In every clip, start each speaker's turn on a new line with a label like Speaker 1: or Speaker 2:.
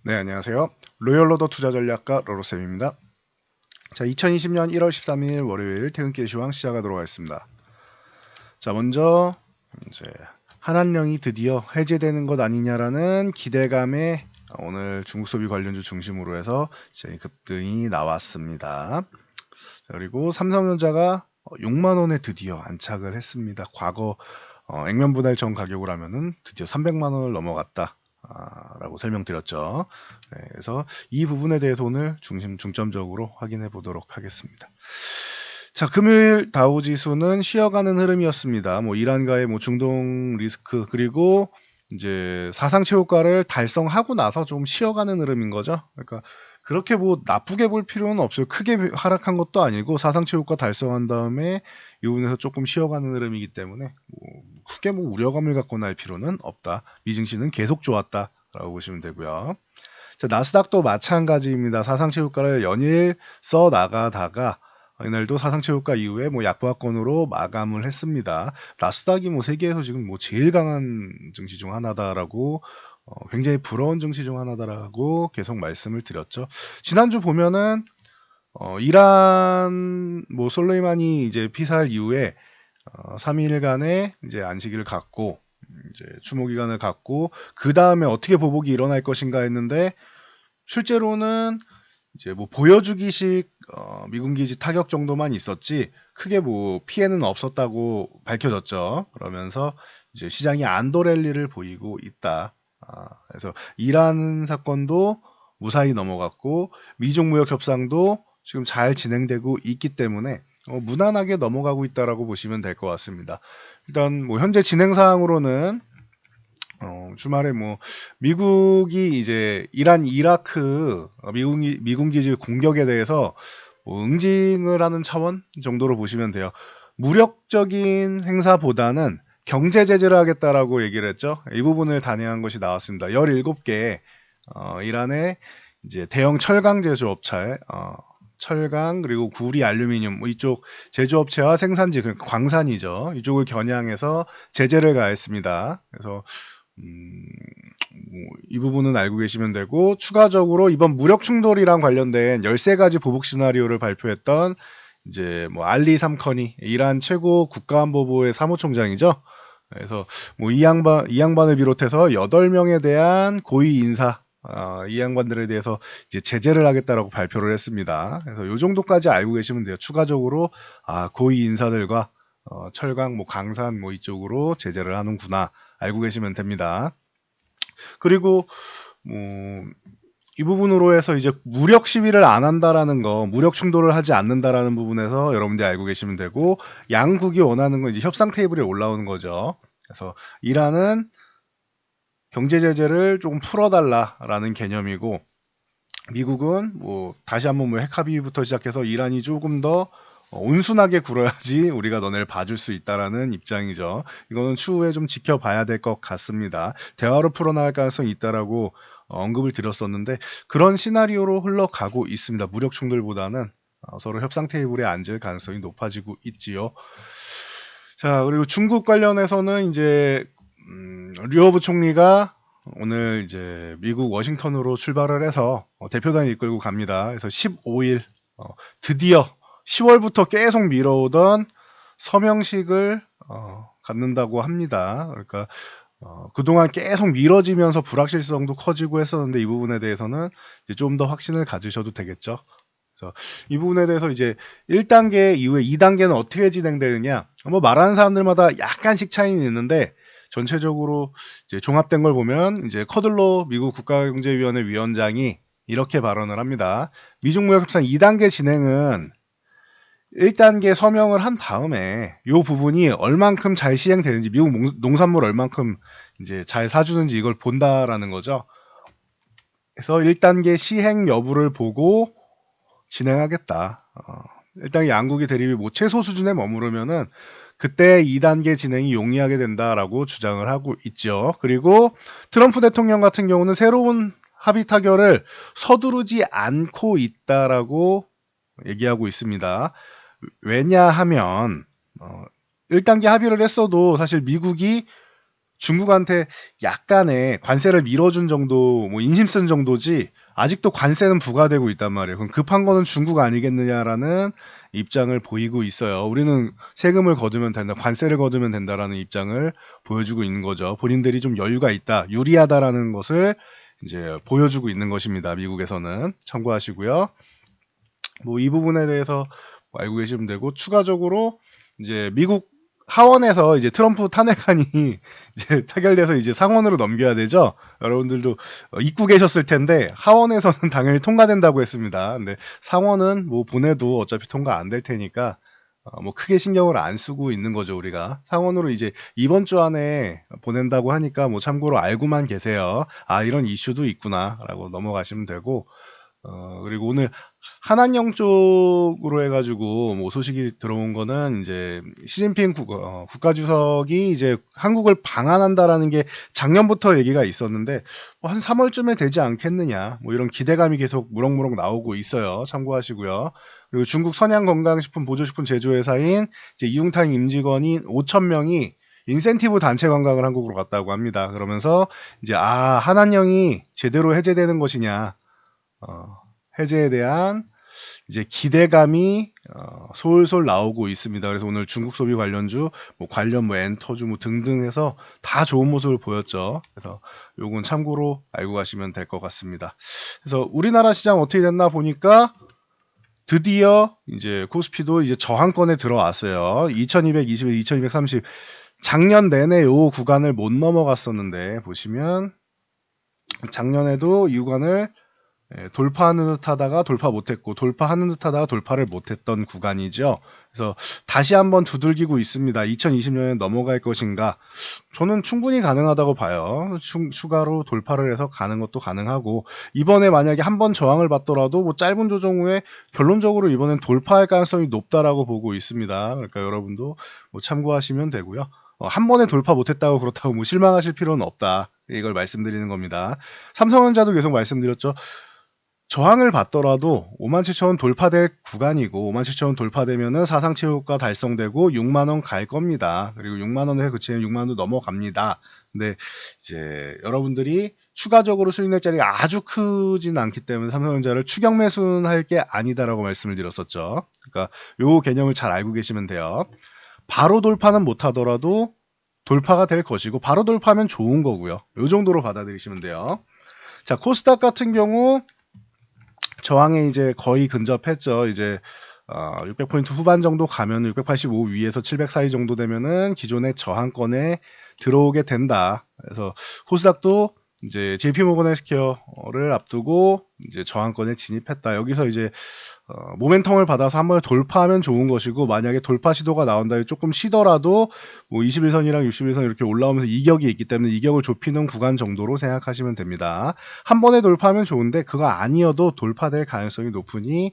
Speaker 1: 네, 안녕하세요. 로열로더 투자전략가 로로쌤입니다. 자, 2020년 1월 13일 월요일 퇴근길 시황 시작하도록 하겠습니다. 자, 먼저 이제 한한령이 드디어 해제되는 것 아니냐라는 기대감에 오늘 중국 소비 관련주 중심으로 해서 이제 급등이 나왔습니다. 자, 그리고 삼성전자가 6만 원에 드디어 안착을 했습니다. 과거 액면 분할 전 가격으로 하면은 드디어 300만 원을 넘어갔다. 라고 설명드렸죠. 네, 그래서 이 부분에 대해서 오늘 중점적으로 확인해 보도록 하겠습니다. 자, 금요일 다우 지수는 쉬어가는 흐름이었습니다. 뭐 이란과의 뭐 중동 리스크 그리고 이제 사상 최고가를 달성하고 나서 좀 쉬어가는 흐름인 거죠. 그러니까 그렇게 뭐 나쁘게 볼 필요는 없어요. 크게 하락한 것도 아니고 사상 최고가 달성한 다음에 이 부분에서 조금 쉬어가는 흐름이기 때문에 뭐 크게 뭐 우려감을 갖고 날 필요는 없다. 미증시는 계속 좋았다라고 보시면 되고요. 자, 나스닥도 마찬가지입니다. 사상 최고가를 연일 써 나가다가 이날도 사상 최고가 이후에 뭐 약보합권으로 마감을 했습니다. 나스닥이 뭐 세계에서 지금 뭐 제일 강한 증시 중 하나다라고 굉장히 부러운 증시 중 하나다라고 계속 말씀을 드렸죠. 지난주 보면은 이란 뭐 솔레이마니 이제 피살 이후에 3일간의 이제 안식일을 갖고 이제 추모 기간을 갖고 그 다음에 어떻게 보복이 일어날 것인가 했는데 실제로는 이제 뭐 보여주기식 미군 기지 타격 정도만 있었지 크게 뭐 피해는 없었다고 밝혀졌죠. 그러면서 이제 시장이 안도 랠리를 보이고 있다. 그래서 이란 사건도 무사히 넘어갔고 미중 무역 협상도 지금 잘 진행되고 있기 때문에 무난하게 넘어가고 있다라고 보시면 될 것 같습니다. 일단 뭐 현재 진행 사항으로는 주말에 뭐 미국이 이제 이란 이라크 미군 기지 공격에 대해서 뭐 응징을 하는 차원 정도로 보시면 돼요. 무력적인 행사보다는 경제 제재를 하겠다라고 얘기를 했죠. 이 부분을 단행한 것이 나왔습니다. 17개 이란의 이제 대형 철강 제조업체 철강 그리고 구리 알루미늄 뭐 이쪽 제조업체와 생산지 그러니까 광산이죠. 이쪽을 겨냥해서 제재를 가했습니다. 그래서 이 부분은 알고 계시면 되고 추가적으로 이번 무력 충돌이랑 관련된 13가지 보복 시나리오를 발표했던 이제 뭐 알리 삼커니 이란 최고 국가안보부의 사무총장이죠. 그래서 뭐 이 양반을 비롯해서 8명에 대한 고위 인사 이 양반들에 대해서 이제 제재를 하겠다라고 발표를 했습니다. 그래서 요 정도까지 알고 계시면 돼요. 추가적으로 고위 인사들과 철강, 뭐 강산 뭐 이쪽으로 제재를 하는구나 알고 계시면 됩니다. 그리고 뭐 이 부분으로 해서 이제 무력 시위를 안 한다라는 거, 무력 충돌을 하지 않는다라는 부분에서 여러분들이 알고 계시면 되고 양국이 원하는 건 이제 협상 테이블에 올라오는 거죠. 그래서 이란은 경제 제재를 조금 풀어달라라는 개념이고 미국은 뭐 다시 한번 뭐 핵 합의부터 시작해서 이란이 조금 더 온순하게 굴어야지 우리가 너네를 봐줄 수 있다라는 입장이죠. 이거는 추후에 좀 지켜봐야 될 것 같습니다. 대화로 풀어나갈 가능성이 있다라고 언급을 드렸었는데 그런 시나리오로 흘러가고 있습니다. 무력 충돌보다는 서로 협상 테이블에 앉을 가능성이 높아지고 있지요. 자, 그리고 중국 관련해서는 이제 류어 부총리가 오늘 이제 미국 워싱턴으로 출발을 해서 대표단을 이끌고 갑니다. 그래서 15일 드디어 10월부터 계속 미뤄오던 서명식을 갖는다고 합니다. 그러니까 그동안 계속 미뤄지면서 불확실성도 커지고 했었는데 이 부분에 대해서는 좀 더 확신을 가지셔도 되겠죠. 그래서 이 부분에 대해서 이제 1단계 이후에 2단계는 어떻게 진행되느냐 뭐 말하는 사람들마다 약간씩 차이는 있는데 전체적으로 이제 종합된 걸 보면 이제 커들로 미국 국가경제위원회 위원장이 이렇게 발언을 합니다. 미중무역협상 2단계 진행은 1단계 서명을 한 다음에 이 부분이 얼만큼 잘 시행되는지 미국 농산물 얼만큼 이제 잘 사주는지 이걸 본다라는 거죠. 그래서 1단계 시행 여부를 보고 진행하겠다. 일단 양국의 대립이 뭐 최소 수준에 머무르면은 그때 2단계 진행이 용이하게 된다라고 주장을 하고 있죠. 그리고 트럼프 대통령 같은 경우는 새로운 합의 타결을 서두르지 않고 있다라고 얘기하고 있습니다. 왜냐하면 1단계 합의를 했어도 사실 미국이 중국한테 약간의 관세를 밀어준 정도, 뭐 인심 쓴 정도지 아직도 관세는 부과되고 있단 말이에요. 그럼 급한 거는 중국 아니겠느냐라는 입장을 보이고 있어요. 우리는 세금을 거두면 된다, 관세를 거두면 된다라는 입장을 보여주고 있는 거죠. 본인들이 좀 여유가 있다, 유리하다라는 것을 이제 보여주고 있는 것입니다. 미국에서는 참고하시고요. 뭐 이 부분에 대해서 알고 계시면 되고, 추가적으로 이제 미국 하원에서 이제 트럼프 탄핵안이 이제 타결돼서 이제 상원으로 넘겨야 되죠. 여러분들도 잊고 계셨을 텐데 하원에서는 당연히 통과된다고 했습니다. 근데 상원은 뭐 보내도 어차피 통과 안 될 테니까 뭐 크게 신경을 안 쓰고 있는 거죠. 우리가 상원으로 이제 이번 주 안에 보낸다고 하니까 뭐 참고로 알고만 계세요. 아, 이런 이슈도 있구나라고 넘어가시면 되고, 그리고 오늘 한안령 쪽으로 해가지고 뭐 소식이 들어온 거는 이제 시진핑 국가주석이 이제 한국을 방한한다라는 게 작년부터 얘기가 있었는데 뭐한 3월쯤에 되지 않겠느냐, 뭐 이런 기대감이 계속 무럭무럭 나오고 있어요. 참고하시고요. 그리고 중국 선양건강식품 보조식품 제조회사인 이제 이웅탕 임직원이 5,000명이 인센티브 단체 관광을 한국으로 갔다고 합니다. 그러면서 이제 한안령이 제대로 해제되는 것이냐, 해제에 대한 이제 기대감이 솔솔 나오고 있습니다. 그래서 오늘 중국 소비 관련주, 뭐 관련 뭐 엔터주 뭐 등등 해서 다 좋은 모습을 보였죠. 그래서 요건 참고로 알고 가시면 될 것 같습니다. 그래서 우리나라 시장 어떻게 됐나 보니까 드디어 이제 코스피도 이제 저항권에 들어왔어요. 2221, 2230. 작년 내내 요 구간을 못 넘어갔었는데 보시면 작년에도 이 구간을 돌파하는 듯 하다가 돌파 못했고, 돌파하는 듯 하다가 돌파를 못했던 구간이죠. 그래서 다시 한번 두들기고 있습니다. 2020년에 넘어갈 것인가? 저는 충분히 가능하다고 봐요. 추가로 돌파를 해서 가는 것도 가능하고, 이번에 만약에 한번 저항을 받더라도 뭐 짧은 조정 후에 결론적으로 이번엔 돌파할 가능성이 높다라고 보고 있습니다. 그러니까 여러분도 뭐 참고하시면 되고요. 한 번에 돌파 못했다고 그렇다고 뭐 실망하실 필요는 없다, 이걸 말씀드리는 겁니다. 삼성전자도 계속 말씀드렸죠. 저항을 받더라도 57,000원 돌파될 구간이고, 57,000원 돌파되면은 사상 최고가 달성되고 6만원 갈 겁니다. 그리고 6만원에 그치면 6만원도 넘어갑니다. 근데 이제 여러분들이 추가적으로 수익 낼 자리가 아주 크진 않기 때문에 삼성전자를 추격 매수는 할 게 아니다라고 말씀을 드렸었죠. 그러니까 요 개념을 잘 알고 계시면 돼요. 바로 돌파는 못 하더라도 돌파가 될 것이고, 바로 돌파하면 좋은 거고요. 요 정도로 받아들이시면 돼요. 자, 코스닥 같은 경우 저항에 이제 거의 근접했죠. 이제 600포인트 후반 정도 가면 685 위에서 700 사이 정도 되면은 기존의 저항권에 들어오게 된다. 그래서 코스닥도 이제 JP모건 헬스케어를 앞두고 이제 저항권에 진입했다. 여기서 이제 모멘텀을 받아서 한 번에 돌파하면 좋은 것이고, 만약에 돌파 시도가 나온다, 조금 쉬더라도 뭐 21선이랑 61선 이렇게 올라오면서 이격이 있기 때문에 이격을 좁히는 구간 정도로 생각하시면 됩니다. 한 번에 돌파하면 좋은데 그거 아니어도 돌파될 가능성이 높으니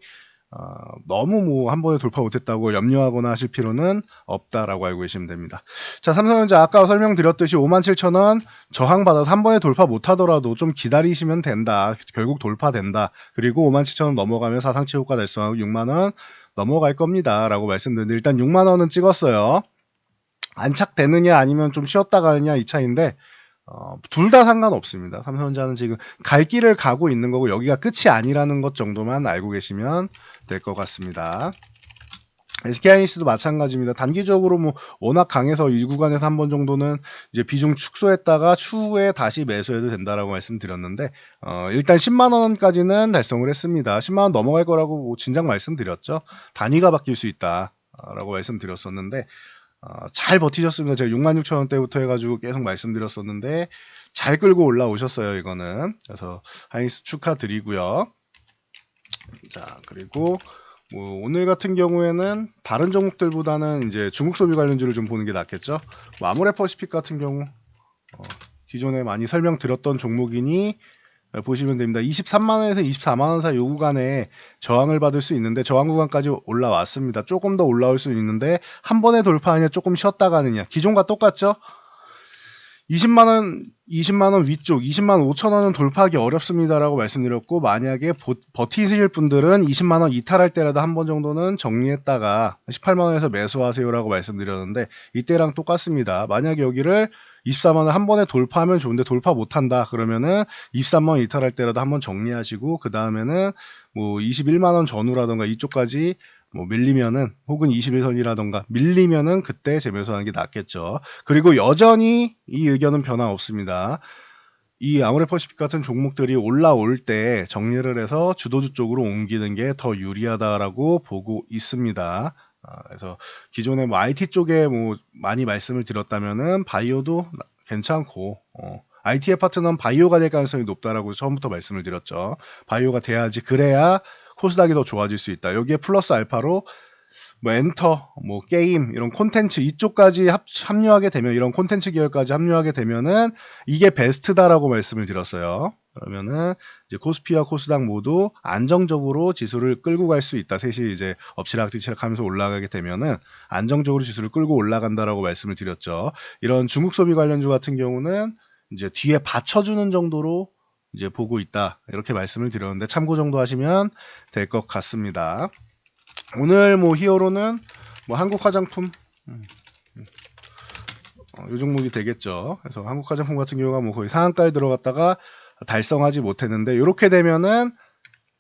Speaker 1: 너무 뭐 한 번에 돌파 못했다고 염려하거나 하실 필요는 없다라고 알고 계시면 됩니다. 자, 삼성전자 아까 설명드렸듯이 57,000원 저항받아서 한 번에 돌파 못하더라도 좀 기다리시면 된다. 결국 돌파된다. 그리고 57,000원 넘어가면 사상 최고가 달성하고 6만원 넘어갈 겁니다 라고 말씀드렸는데, 일단 6만원은 찍었어요. 안착되느냐 아니면 좀 쉬었다 가느냐 이 차이인데, 둘 다 상관없습니다. 삼성전자는 지금 갈 길을 가고 있는 거고 여기가 끝이 아니라는 것 정도만 알고 계시면 될 것 같습니다. SK하이닉스도 마찬가지입니다. 단기적으로 뭐 워낙 강해서 이 구간에서 한 번 정도는 이제 비중 축소했다가 추후에 다시 매수해도 된다라고 말씀드렸는데, 일단 10만 원까지는 달성을 했습니다. 10만 원 넘어갈 거라고 뭐 진작 말씀드렸죠. 단위가 바뀔 수 있다라고 말씀드렸었는데 잘 버티셨습니다. 제가 66,000원대부터 해가지고 계속 말씀드렸었는데 잘 끌고 올라오셨어요, 이거는. 그래서 하이닉스 축하드리고요. 자, 그리고 뭐 오늘 같은 경우에는 다른 종목들보다는 이제 중국 소비 관련주를 좀 보는 게 낫겠죠. 뭐 아모레퍼시픽 같은 경우 기존에 많이 설명드렸던 종목이니 보시면 됩니다. 23만원에서 24만원 사이 요 구간에 저항을 받을 수 있는데 저항 구간까지 올라왔습니다. 조금 더 올라올 수 있는데 한 번에 돌파하냐 조금 쉬었다 가느냐, 기존과 똑같죠. 20만원 위쪽 20만 5천원은 돌파하기 어렵습니다라고 말씀드렸고, 만약에 버티실 분들은 20만원 이탈할 때라도 한 번 정도는 정리했다가 18만원에서 매수하세요라고 말씀드렸는데 이때랑 똑같습니다. 만약에 여기를 24만원 한 번에 돌파하면 좋은데 돌파 못한다 그러면은 23만원 이탈할 때라도 한번 정리하시고 그 다음에는 뭐 21만원 전후라던가 이쪽까지 뭐 밀리면은 혹은 21선이라던가 밀리면은 그때 재매수하는 게 낫겠죠. 그리고 여전히 이 의견은 변화 없습니다. 이 아모레퍼시픽 같은 종목들이 올라올 때 정리를 해서 주도주 쪽으로 옮기는 게 더 유리하다라고 보고 있습니다. 그래서 기존에 뭐 IT 쪽에 뭐 많이 말씀을 드렸다면은 바이오도 괜찮고, IT의 파트너는 바이오가 될 가능성이 높다라고 처음부터 말씀을 드렸죠. 바이오가 돼야지 그래야 코스닥이 더 좋아질 수 있다. 여기에 플러스 알파로 뭐 엔터, 뭐 게임 이런 콘텐츠 이쪽까지 합류하게 되면 이런 콘텐츠 계열까지 합류하게 되면은 이게 베스트다라고 말씀을 드렸어요. 그러면은 이제 코스피와 코스닥 모두 안정적으로 지수를 끌고 갈 수 있다. 셋이 이제 엎치락뒤치락 하면서 올라가게 되면은 안정적으로 지수를 끌고 올라간다라고 말씀을 드렸죠. 이런 중국 소비 관련주 같은 경우는 이제 뒤에 받쳐주는 정도로 이제 보고 있다. 이렇게 말씀을 드렸는데 참고 정도 하시면 될 것 같습니다. 오늘 뭐 히어로는 뭐 한국 화장품 이 종목이 되겠죠. 그래서 한국 화장품 같은 경우가 뭐 거의 상한가에 들어갔다가 달성하지 못했는데 이렇게 되면은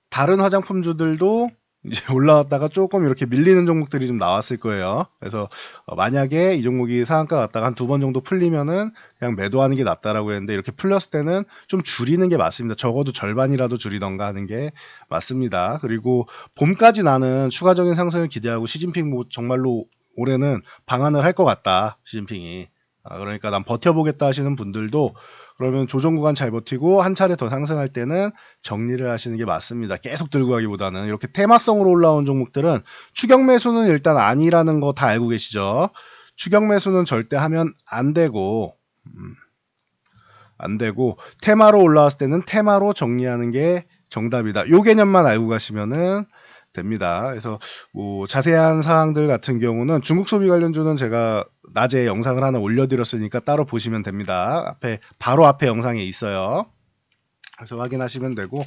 Speaker 1: 다른 화장품주들도 이제 올라왔다가 조금 이렇게 밀리는 종목들이 좀 나왔을 거예요. 그래서 만약에 이 종목이 상한가 갔다가 한 두 번 정도 풀리면은 그냥 매도하는 게 낫다라고 했는데 이렇게 풀렸을 때는 좀 줄이는 게 맞습니다. 적어도 절반이라도 줄이던가 하는 게 맞습니다. 그리고 봄까지 나는 추가적인 상승을 기대하고 시진핑 뭐 정말로 올해는 방한을 할 것 같다. 시진핑이. 그러니까 난 버텨보겠다 하시는 분들도 그러면 조정 구간 잘 버티고 한 차례 더 상승할 때는 정리를 하시는 게 맞습니다. 계속 들고 가기보다는 이렇게 테마성으로 올라온 종목들은 추격 매수는 일단 아니라는 거 다 알고 계시죠? 추격 매수는 절대 하면 안 되고 테마로 올라왔을 때는 테마로 정리하는 게 정답이다. 요 개념만 알고 가시면은 됩니다. 그래서 뭐 자세한 사항들 같은 경우는 중국 소비 관련주는 제가 낮에 영상을 하나 올려드렸으니까 따로 보시면 됩니다. 바로 앞에 영상에 있어요. 그래서 확인하시면 되고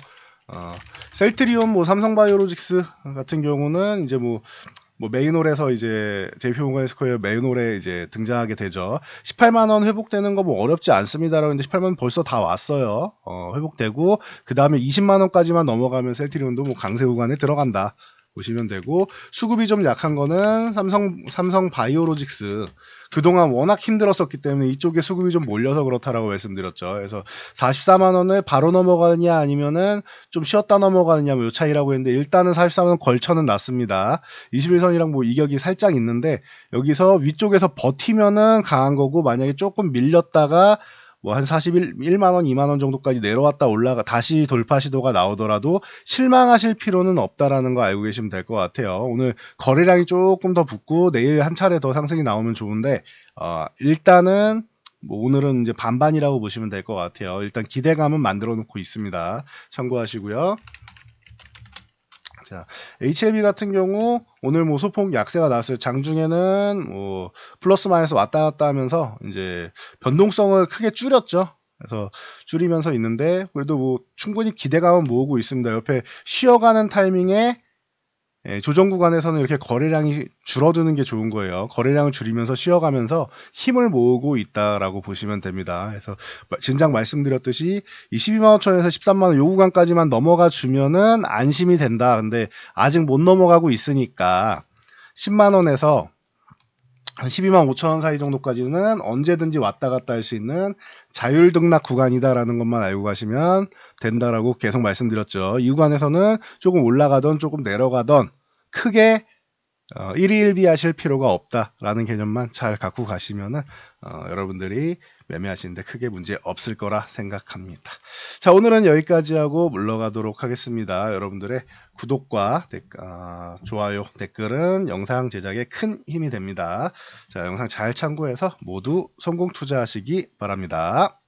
Speaker 1: 셀트리온 뭐 삼성바이오로직스 같은 경우는 이제 뭐 메인홀에서 이제 JP모건 스퀘어 메인홀에 이제 등장하게 되죠. 18만 원 회복되는 거 뭐 어렵지 않습니다라고 했는데 18만 원 벌써 다 왔어요. 회복되고 그 다음에 20만 원까지만 넘어가면 셀트리온도 뭐 강세 구간에 들어간다. 보시면 되고 수급이 좀 약한 거는 삼성 바이오로직스 그동안 워낙 힘들었었기 때문에 이쪽에 수급이 좀 몰려서 그렇다라고 말씀드렸죠. 그래서 44만 원을 바로 넘어가느냐 아니면은 좀 쉬었다 넘어가느냐 뭐 요 차이라고 했는데 일단은 44만 원 걸쳐는 놨습니다. 21선이랑 뭐 이격이 살짝 있는데 여기서 위쪽에서 버티면은 강한 거고 만약에 조금 밀렸다가 뭐 한 41만 원, 2만 원 정도까지 내려왔다 올라가 다시 돌파 시도가 나오더라도 실망하실 필요는 없다라는 거 알고 계시면 될 것 같아요. 오늘 거래량이 조금 더 붙고 내일 한 차례 더 상승이 나오면 좋은데 일단은 뭐 오늘은 이제 반반이라고 보시면 될 것 같아요. 일단 기대감은 만들어 놓고 있습니다. 참고하시고요. 자, HLB 같은 경우 오늘 뭐 소폭 약세가 나왔어요. 장중에는 뭐 플러스 마이너스 왔다 갔다 하면서 이제 변동성을 크게 줄였죠. 그래서 줄이면서 있는데 그래도 뭐 충분히 기대감은 모으고 있습니다. 옆에 쉬어가는 타이밍에 조정 구간에서는 이렇게 거래량이 줄어드는 게 좋은 거예요. 거래량을 줄이면서 쉬어가면서 힘을 모으고 있다라고 보시면 됩니다. 그래서 진작 말씀드렸듯이 22만 5천에서 13만 원 요 구간까지만 넘어가 주면은 안심이 된다. 근데 아직 못 넘어가고 있으니까 10만 원에서 한 12만 5천 원 사이 정도까지는 언제든지 왔다 갔다 할 수 있는 자율등락 구간이다라는 것만 알고 가시면 된다라고 계속 말씀드렸죠. 이 구간에서는 조금 올라가던 조금 내려가던 크게 일희일비하실 필요가 없다라는 개념만 잘 갖고 가시면은 여러분들이 매매하시는데 크게 문제 없을 거라 생각합니다. 자, 오늘은 여기까지 하고 물러가도록 하겠습니다. 여러분들의 구독과 좋아요, 댓글은 영상 제작에 큰 힘이 됩니다. 자, 영상 잘 참고해서 모두 성공 투자하시기 바랍니다.